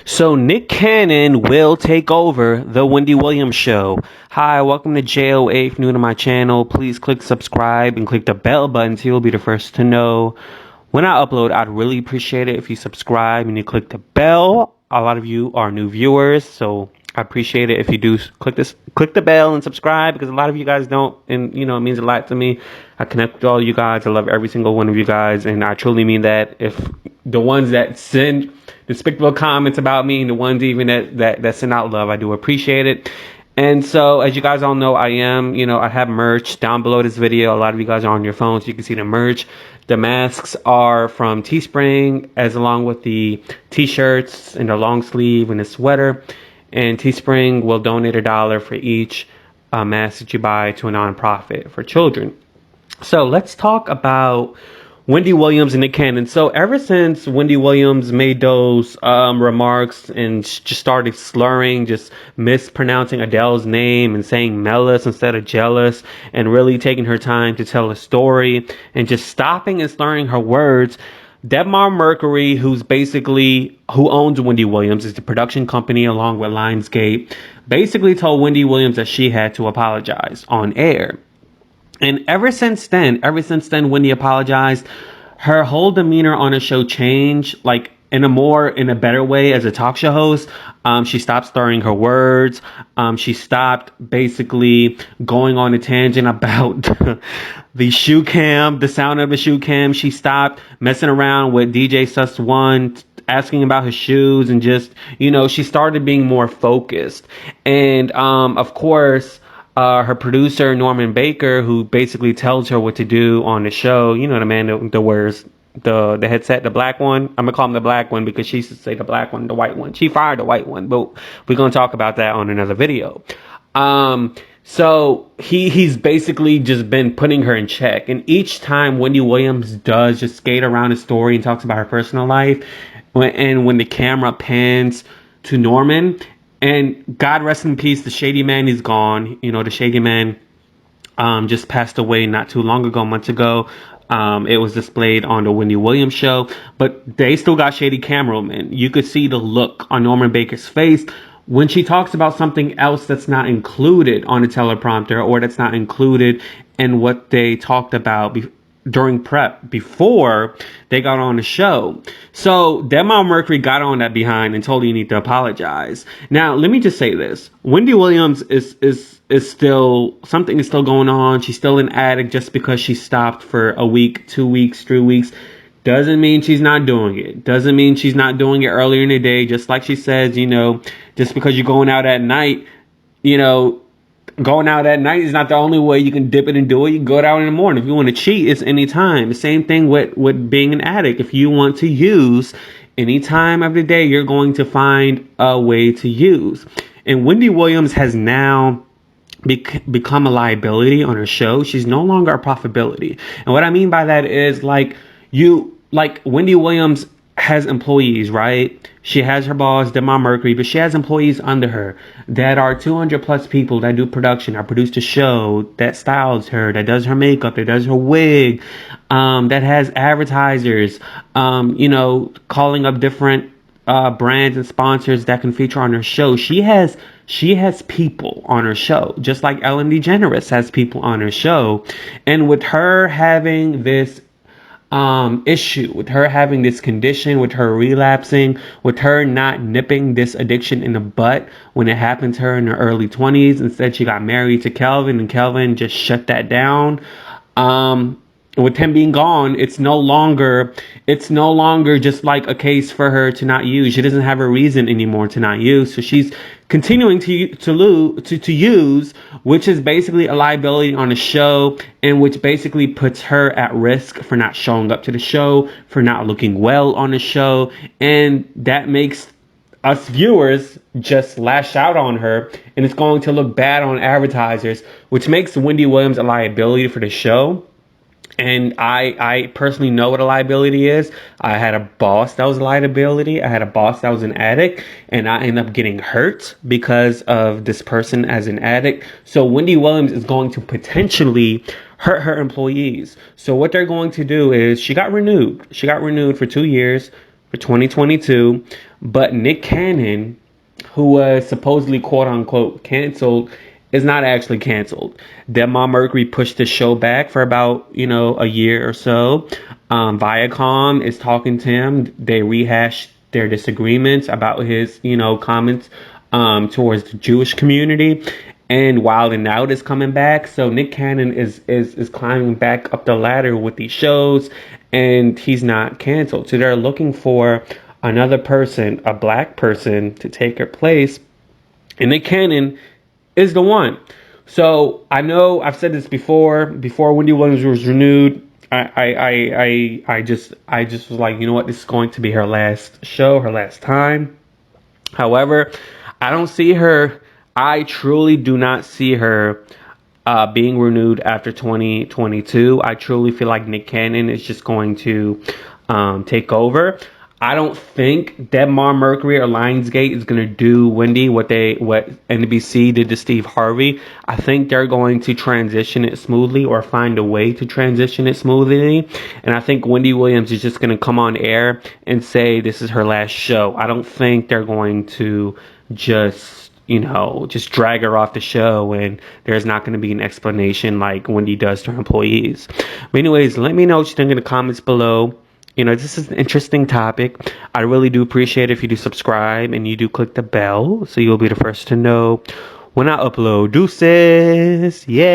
So Nick Cannon will take over the Wendy Williams Show. Hi, welcome to JOA. If you're new to my channel, please click subscribe and click the bell button so you'll be the first to know when I upload. I'd really appreciate it if you subscribe and you click the bell. A lot of you are new viewers, so I appreciate it if you do click the bell and subscribe, because a lot of you guys don't, and it means a lot to me. I connect with all you guys. I love every single one of you guys, and I truly mean that. If the ones that send despicable comments about me and the ones even that send out love, I do appreciate it. And so, as you guys all know, I have merch down below this video. A lot of you guys are on your phones, so you can see the merch. The masks are from Teespring, as along with the t-shirts and the long sleeve and the sweater. And Teespring will donate $1 for each mask that you buy to a nonprofit for children. So let's talk about Wendy Williams and Nick Cannon. So ever since Wendy Williams made those remarks and just started slurring, just mispronouncing Adele's name and saying Mellis instead of jealous, and really taking her time to tell a story and just stopping and slurring her words, Debmar Mercury, who owns Wendy Williams, is the production company along with Lionsgate, basically told Wendy Williams that she had to apologize on air. And ever since then, Wendy apologized. Her whole demeanor on the show changed, like in a better way as a talk show host. She stopped slurring her words. She stopped basically going on a tangent about the shoe cam, the sound of the shoe cam. She stopped messing around with DJ Sus One, asking about his shoes, and just, she started being more focused. And of course, her producer, Norman Baker, who basically tells her what to do on the show, the man that wears the headset, the black one. I'm gonna call him the black one because she used to say the black one, the white one. She fired the white one, but we're gonna talk about that on another video. So he's basically just been putting her in check. And each time Wendy Williams does just skate around a story and talks about her personal life, when the camera pans to Norman, and God rest in peace, the Shady Man is gone. The Shady Man just passed away not too long ago, months ago. It was displayed on the Wendy Williams Show, but they still got shady cameramen. You could see the look on Norman Baker's face when she talks about something else that's not included on the teleprompter, or that's not included in what they talked about during prep before they got on the show. So Debmar Mercury got on that behind and told her you need to apologize. Now, let me just say this. Wendy Williams is still, something is still going on. She's still an addict. Just because she stopped for a week, 2 weeks, 3 weeks, doesn't mean she's not doing it. Doesn't mean she's not doing it earlier in the day. Just like she says, just because you're going out at night, going out at night is not the only way you can dip it and do it. You can go out in the morning. If you want to cheat, it's any time. The same thing with being an addict. If you want to use any time of the day, you're going to find a way to use. And Wendy Williams has now become a liability on her show. She's no longer a profitability. And what I mean by that is, Wendy Williams has employees, right? She has her boss, Debmar Mercury, but she has employees under her that are 200 plus people that do production, that produce the show, that styles her, that does her makeup, that does her wig, that has advertisers, calling up different brands and sponsors that can feature on her show. She has people on her show, just like Ellen DeGeneres has people on her show. And with her having this issue, with her having this condition, with her relapsing, with her not nipping this addiction in the butt when it happened to her in her early 20s. Instead, she got married to Kelvin, and Kelvin just shut that down. With him being gone, it's no longer just like a case for her to not use. She doesn't have a reason anymore to not use. So she's continuing to use, which is basically a liability on the show, and which basically puts her at risk for not showing up to the show, for not looking well on the show. And that makes us viewers just lash out on her, and it's going to look bad on advertisers, which makes Wendy Williams a liability for the show. And I personally know what a liability is. I had a boss that was a liability. I had a boss that was an addict, and I ended up getting hurt because of this person as an addict. So Wendy Williams is going to potentially hurt her employees. So what they're going to do is, she got renewed. She got renewed for 2 years. for 2022. But Nick Cannon, who was supposedly quote unquote canceled, is not actually canceled. Debmar Mercury pushed the show back for about, a year or so. Viacom is talking to him. They rehashed their disagreements about his, comments towards the Jewish community. And Wild and Out is coming back. So Nick Cannon is climbing back up the ladder with these shows, and he's not canceled. So they're looking for another person, a black person, to take her place. And Nick Cannon is the one. So I know I've said this before Wendy Williams was renewed. I just was like, you know what, this is going to be her last show, her last time. However, I don't see her. I truly do not see her being renewed after 2022. I truly feel like Nick Cannon is just going to take over. I don't think Debmar Mercury or Lionsgate is going to do Wendy what NBC did to Steve Harvey. I think they're going to transition it smoothly or find a way to transition it smoothly. And I think Wendy Williams is just going to come on air and say this is her last show. I don't think they're going to just drag her off the show and there's not going to be an explanation like Wendy does to her employees. But anyways, let me know what you think in the comments below. This is an interesting topic. I really do appreciate it if you do subscribe and you do click the bell so you'll be the first to know when I upload. Deuces. Yay.